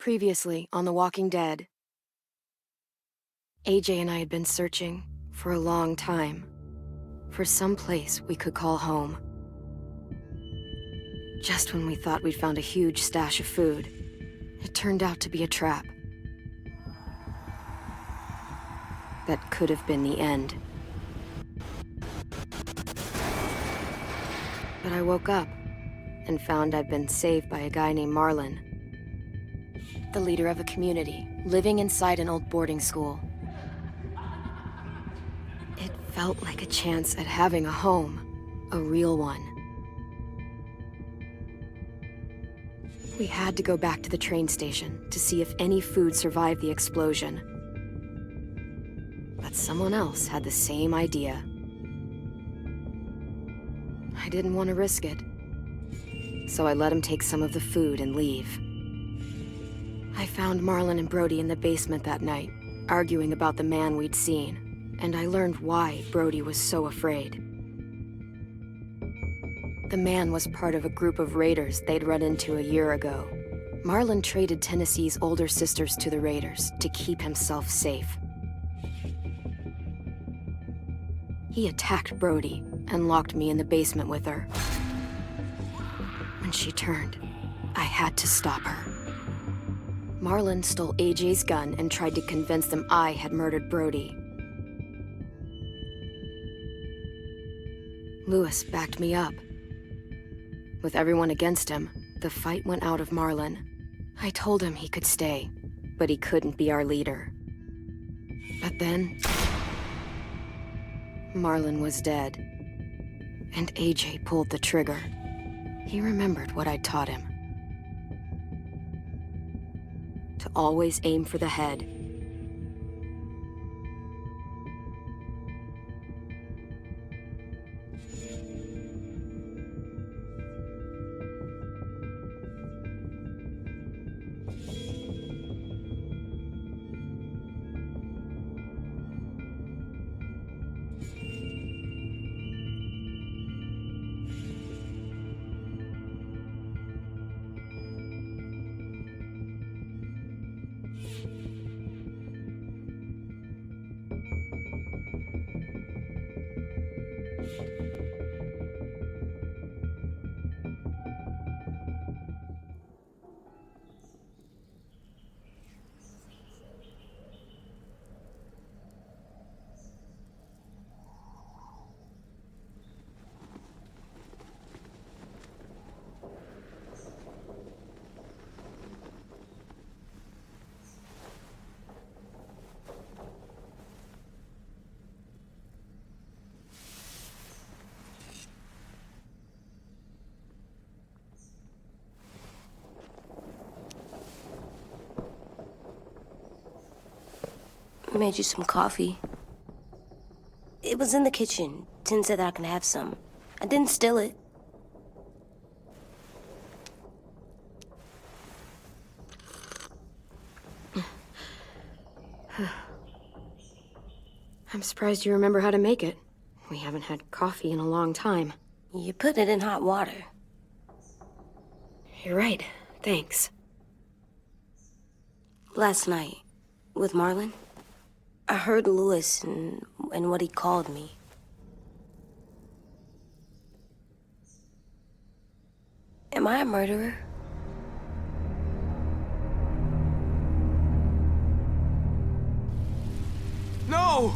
Previously on The Walking Dead, AJ and I had been searching for a long time for some place we could call home. Just when we thought we'd found a huge stash of food, it turned out to be a trap. That could have been the end. But I woke up and found I'd been saved by a guy named Marlon, the leader of a community living inside an old boarding school. It felt like a chance at having a home, a real one. We had to go back to the train station to see if any food survived the explosion. But someone else had the same idea. I didn't want to risk it, so I let him take some of the food and leave. I found Marlon and Brody in the basement that night, arguing about the man we'd seen, and I learned why Brody was so afraid. The man was part of a group of raiders they'd run into a year ago. Marlon traded Tennessee's older sisters to the raiders to keep himself safe. He attacked Brody and locked me in the basement with her. When she turned, I had to stop her. Marlon stole AJ's gun and tried to convince them I had murdered Brody. Lewis backed me up. With everyone against him, the fight went out of Marlon. I told him he could stay, but he couldn't be our leader. But then, Marlon was dead, and AJ pulled the trigger. He remembered what I'd taught him. To always aim for the head. I made you some coffee. It was in the kitchen. Tin said that I can have some. I didn't steal it. I'm surprised you remember how to make it. We haven't had coffee in a long time. You put it in hot water. You're right. Thanks. Last night, with Marlon, I heard Lewis and what he called me. Am I a murderer? No!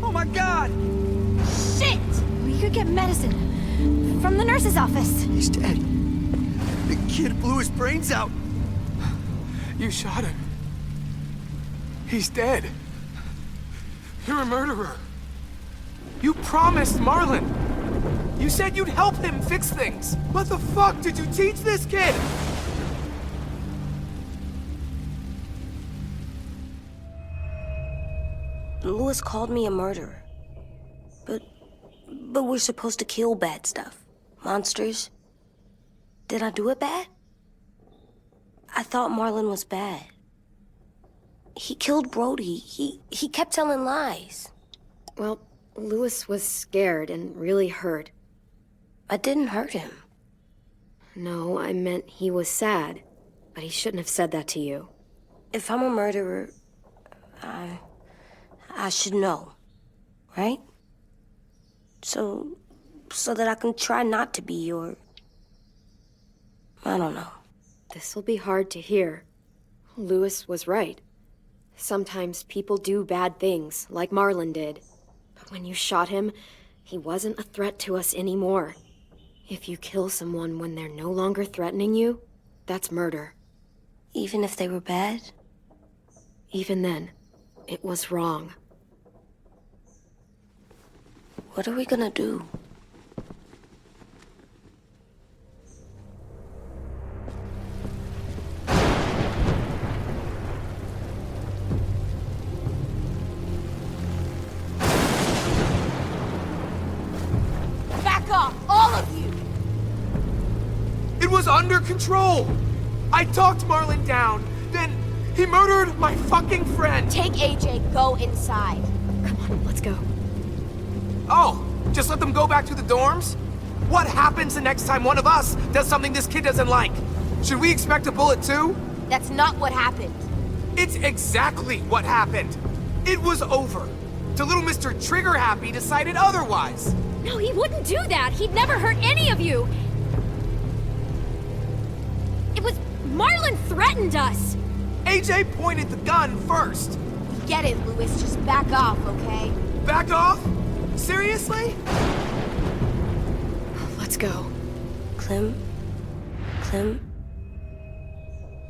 Oh my God! Shit! We could get medicine from the nurse's office. He's dead. The kid blew his brains out. You shot him. He's dead. You're a murderer. You promised Marlon. You said you'd help him fix things. What the fuck did you teach this kid? Lewis called me a murderer. But we're supposed to kill bad stuff. Monsters. Did I do it bad? I thought Marlon was bad. He killed Brody. He kept telling lies. Well, Lewis was scared and really hurt. I didn't hurt him. No, I meant he was sad. But he shouldn't have said that to you. If I'm a murderer, I should know, right? So that I can try not to be, or... I don't know. This'll be hard to hear. Lewis was right. Sometimes people do bad things, like Marlon did. But when you shot him, he wasn't a threat to us anymore. If you kill someone when they're no longer threatening you, that's murder. Even if they were bad? Even then, it was wrong. What are we gonna do? Back off, all of you! It was under control! I talked Marlon down, then he murdered my fucking friend! Take AJ, go inside. Come on, let's go. Oh, just let them go back to the dorms? What happens the next time one of us does something this kid doesn't like? Should we expect a bullet too? That's not what happened. It's exactly what happened. It was over. Till little Mr. Trigger Happy decided otherwise. No, he wouldn't do that. He'd never hurt any of you. It was... Marlon threatened us. AJ pointed the gun first. Get it, Lewis. Just back off, okay? Back off? Seriously? Let's go. Clem?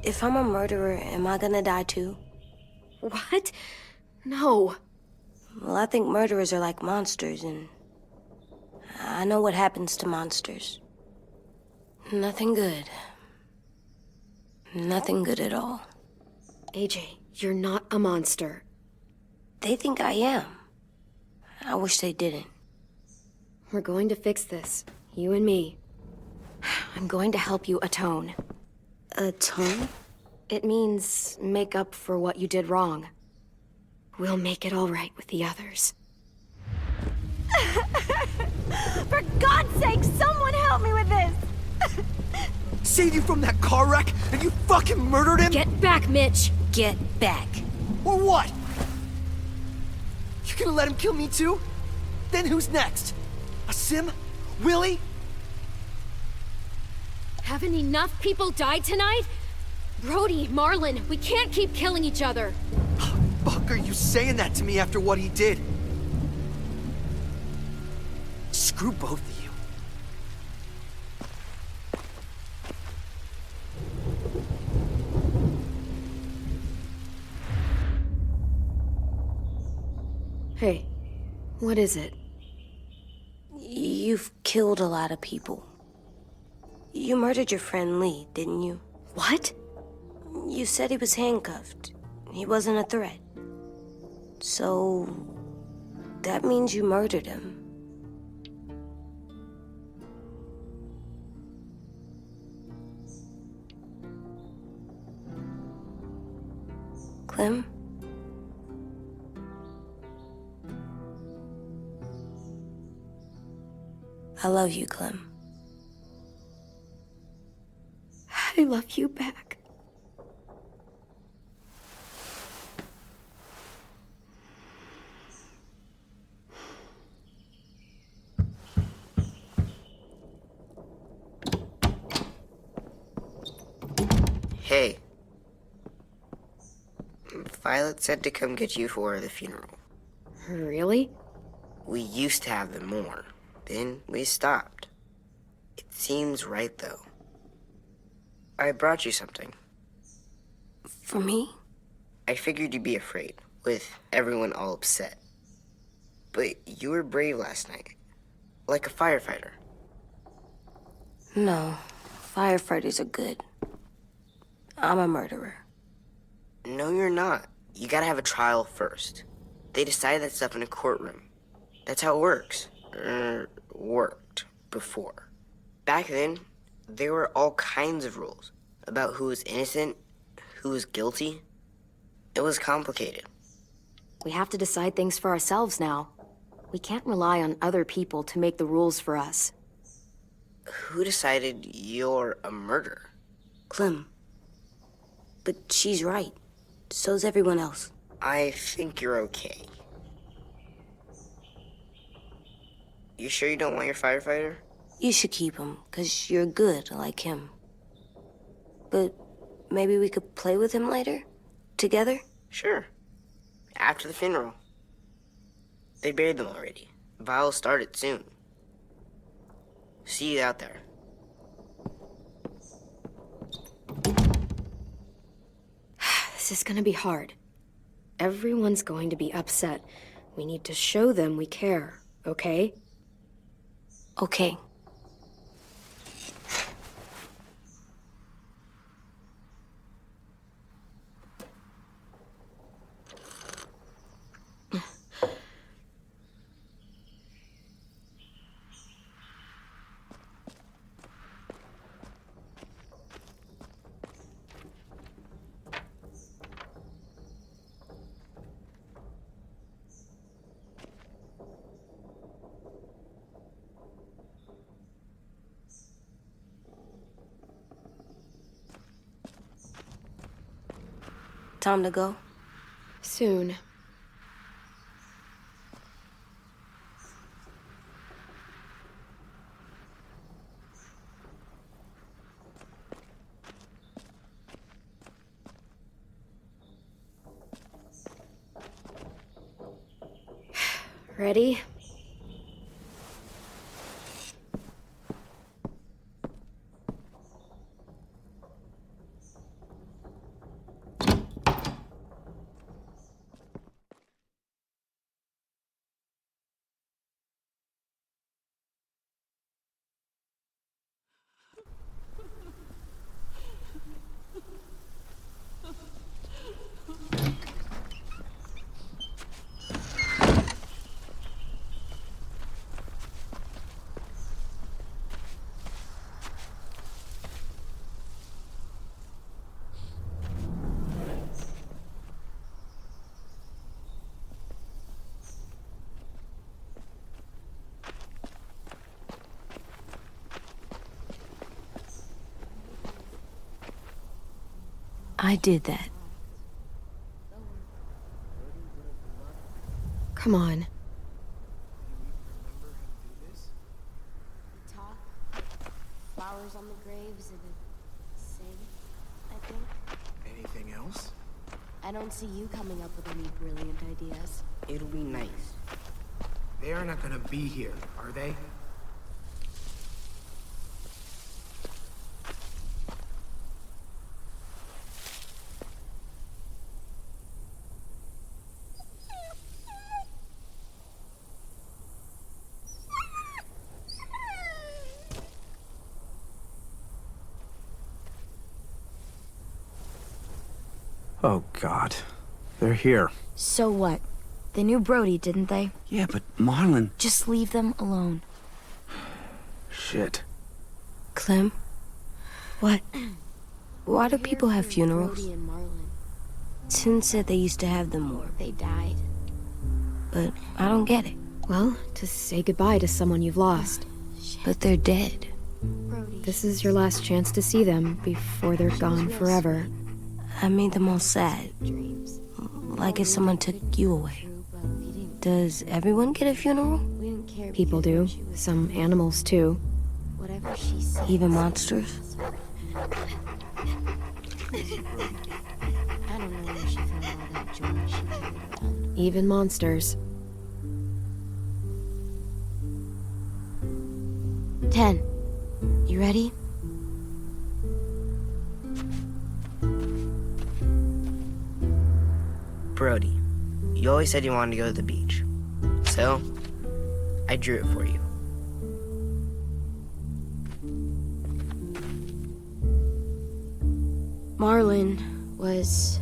If I'm a murderer, am I gonna die too? What? No. Well, I think murderers are like monsters, and I know what happens to monsters. Nothing good. Nothing good at all. AJ, you're not a monster. They think I am. I wish they didn't. We're going to fix this. You and me. I'm going to help you atone. Atone? It means make up for what you did wrong. We'll make it all right with the others. For God's sake, someone help me with this! Saved you from that car wreck, and you fucking murdered him? Get back, Mitch! Get back. Or what? You gonna let him kill me too? Then who's next? A Sim? Willie? Haven't enough people died tonight? Brody, Marlon, we can't keep killing each other. Fuck are you saying that to me after what he did? Screw both of you. Hey, what is it? You've killed a lot of people. You murdered your friend Lee, didn't you? What? You said he was handcuffed. He wasn't a threat. So... that means you murdered him. Clem? I love you, Clem. I love you back. Hey. Violet said to come get you for the funeral. Really? We used to have them more. Then we stopped. It seems right, though. I brought you something. For me? I figured you'd be afraid, with everyone all upset. But you were brave last night. Like a firefighter. No. Firefighters are good. I'm a murderer. No, you're not. You gotta have a trial first. They decide that stuff in a courtroom. That's how it works. Worked before. Back then, there were all kinds of rules about who was innocent, who was guilty. It was complicated. We have to decide things for ourselves now. We can't rely on other people to make the rules for us. Who decided you're a murderer? Clem, But she's right. So's everyone else. I think you're okay. You sure you don't want your firefighter? You should keep him, 'cause you're good like him. But maybe we could play with him later? Together? Sure. After the funeral. They buried them already. Vile'll start it soon. See you out there. This is gonna be hard. Everyone's going to be upset. We need to show them we care, okay? Okay. Time to go? Soon. Ready? I did that. Come on. Talk, flowers on the graves, and sing, I think. Anything else? I don't see you coming up with any brilliant ideas. It'll be nice. They are not gonna be here, are they? Oh, God. They're here. So what? They knew Brody, didn't they? Yeah, but Marlon... Just leave them alone. Shit. Clem? What? Why do people have funerals? Brody and Marlon. Tin said they used to have them more. They died. But I don't get it. Well, to say goodbye to someone you've lost. But they're dead. Brody. This is your last chance to see them before they're gone forever. I made them all sad. Dreams. Like if someone took you away. But we didn't. Does everyone get a funeral? We didn't care. People do. because she was- Some animals, too. Whatever she said. Even monsters? I don't know where she found all that joy she carried around. Even monsters. 10. You ready? Brody, you always said you wanted to go to the beach. So, I drew it for you. Marlon was...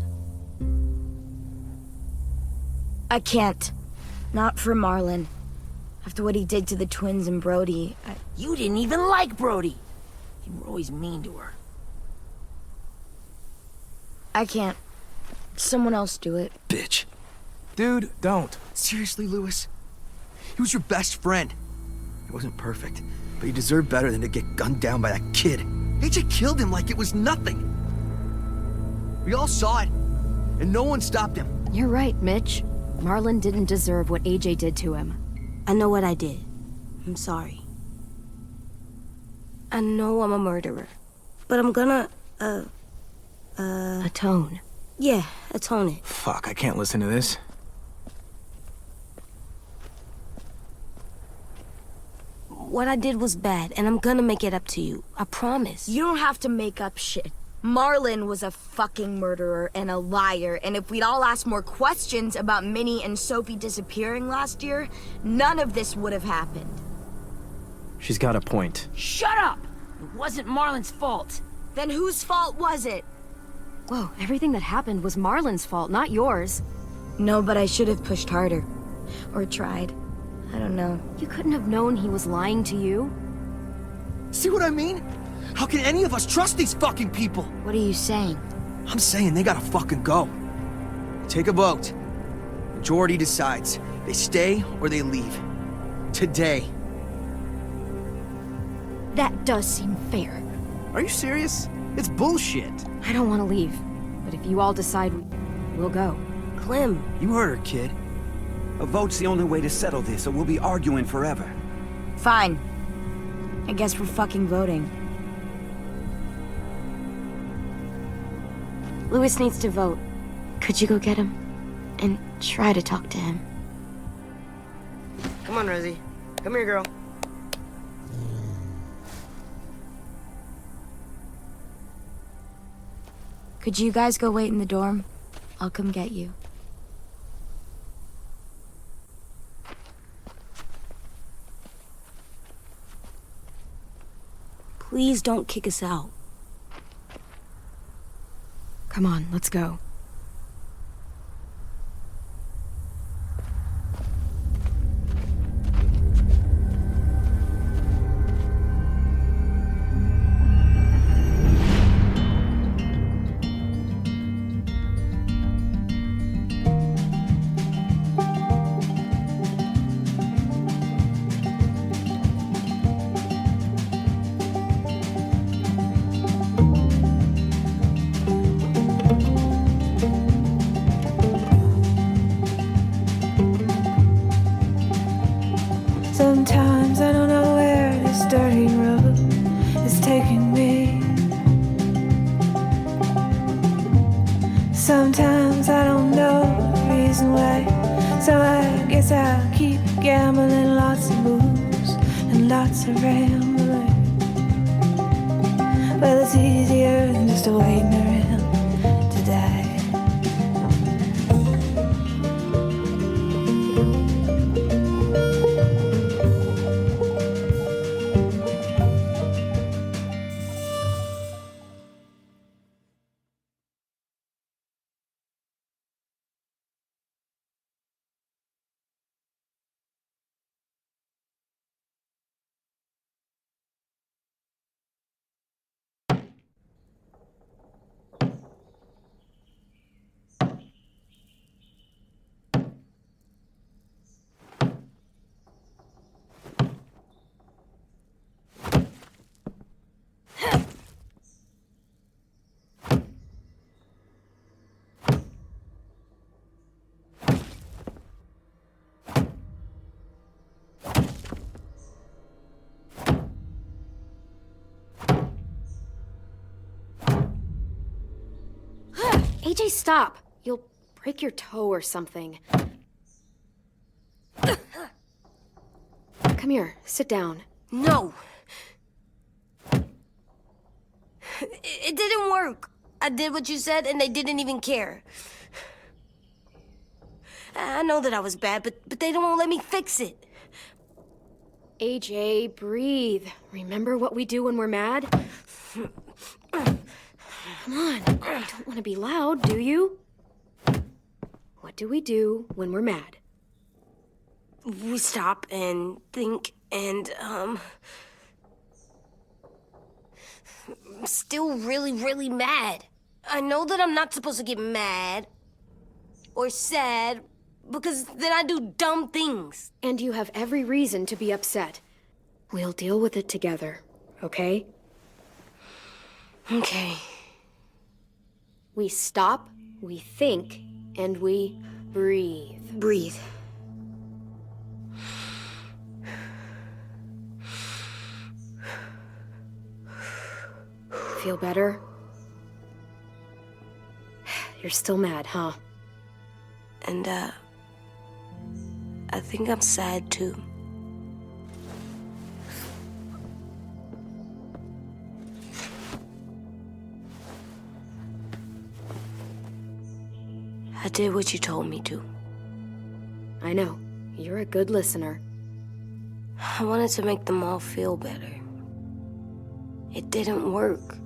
I can't. Not for Marlon. After what he did to the twins and Brody, You didn't even like Brody. You were always mean to her. I can't. Someone else do it. Bitch. Dude, don't. Seriously, Lewis? He was your best friend. He wasn't perfect, but he deserved better than to get gunned down by that kid. AJ killed him like it was nothing. We all saw it, and no one stopped him. You're right, Mitch. Marlon didn't deserve what AJ did to him. I know what I did. I'm sorry. I know I'm a murderer. But I'm gonna, Atone. yeah, atone it. Fuck, I can't listen to this. What I did was bad, and I'm gonna make it up to you. I promise. You don't have to make up shit. Marlon was a fucking murderer and a liar, and if we'd all asked more questions about Minnie and Sophie disappearing last year, none of this would have happened. She's got a point. Shut up! It wasn't Marlon's fault. Then whose fault was it? Whoa, everything that happened was Marlon's fault, not yours. No, but I should have pushed harder. Or tried. I don't know. You couldn't have known he was lying to you. See what I mean? How can any of us trust these fucking people? What are you saying? I'm saying they gotta fucking go. Take a vote. Majority decides. They stay or they leave. Today. That does seem fair. Are you serious? It's bullshit. I don't want to leave, but if you all decide, we'll go. Clem, You heard her, kid. A vote's the only way to settle this, or we'll be arguing forever. Fine. I guess we're fucking voting. Louis needs to vote. Could you go get him? And try to talk to him. Come on, Rosie. Come here, girl. Could you guys go wait in the dorm? I'll come get you. Please don't kick us out. Come on, let's go. Sometimes I don't know where this dirty road is taking me. Sometimes I don't know the reason why, so I guess I'll keep gambling, lots of moves and lots of rambling. Well, it's easier than just waiting around to die. AJ, stop! You'll break your toe or something. Come here, sit down. No! It didn't work. I did what you said, and they didn't even care. I know that I was bad, but they don't let me fix it. AJ, breathe. Remember what we do when we're mad? Come on, you don't want to be loud, do you? What do we do when we're mad? We stop and think and, I'm still really, really mad. I know that I'm not supposed to get mad or sad because then I do dumb things. And you have every reason to be upset. We'll deal with it together, okay? Okay. We stop, we think, and we breathe. Breathe. Feel better? You're still mad, huh? And, I think I'm sad too. I did what you told me to. I know. You're a good listener. I wanted to make them all feel better. It didn't work.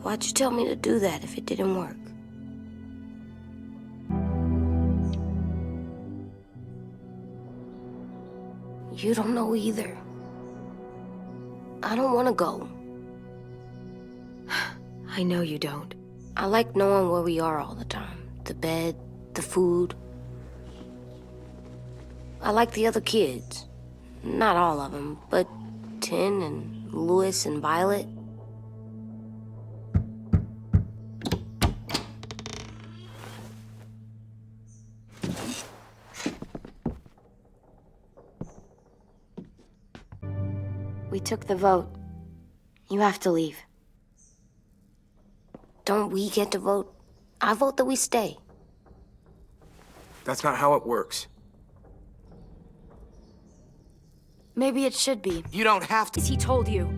Why'd you tell me to do that if it didn't work? You don't know either. I don't want to go. I know you don't. I like knowing where we are all the time. The bed, the food. I like the other kids. Not all of them, but Tin and Louis and Violet. We took the vote. You have to leave. Don't we get to vote? I vote that we stay. That's not how it works. Maybe it should be. You don't have to. He told you.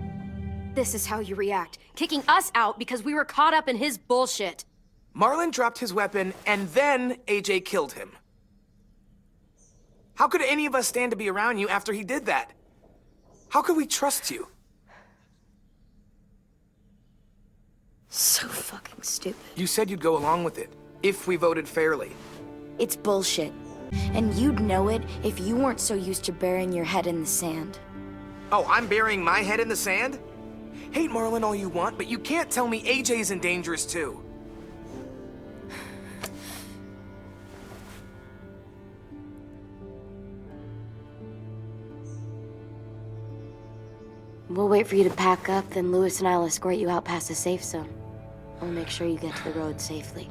This is how you react. Kicking us out because we were caught up in his bullshit. Marlon dropped his weapon, and then AJ killed him. How could any of us stand to be around you after he did that? How could we trust you? So fucking stupid. You said you'd go along with it, if we voted fairly. It's bullshit. And you'd know it if you weren't so used to burying your head in the sand. Oh, I'm burying my head in the sand? Hate Marlon all you want, but you can't tell me AJ's in dangerous too. We'll wait for you to pack up, then Louis and I'll escort you out past the safe zone. We'll make sure you get to the road safely.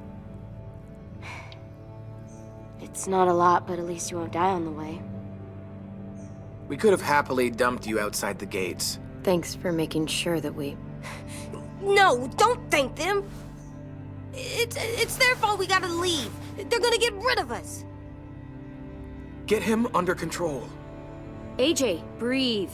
It's not a lot, but at least you won't die on the way. We could have happily dumped you outside the gates. Thanks for making sure that we... No, don't thank them! It's their fault we gotta leave. They're gonna get rid of us. Get him under control. AJ, breathe.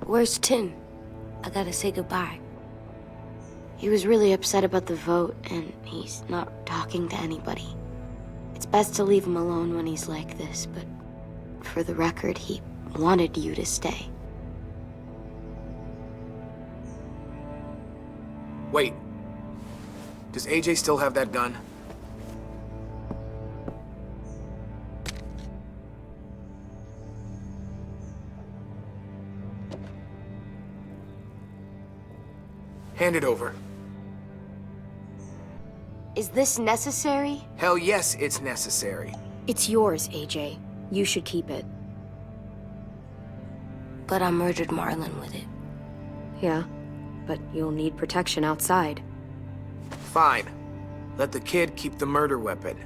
Where's Tin? I gotta say goodbye. He was really upset about the vote, and he's not talking to anybody. It's best to leave him alone when he's like this, but for the record, he wanted you to stay. Wait. Does AJ still have that gun? Hand it over. Is this necessary? Hell yes, it's necessary. It's yours, AJ. You should keep it. But I murdered Marlon with it. Yeah, but you'll need protection outside. Fine. Let the kid keep the murder weapon.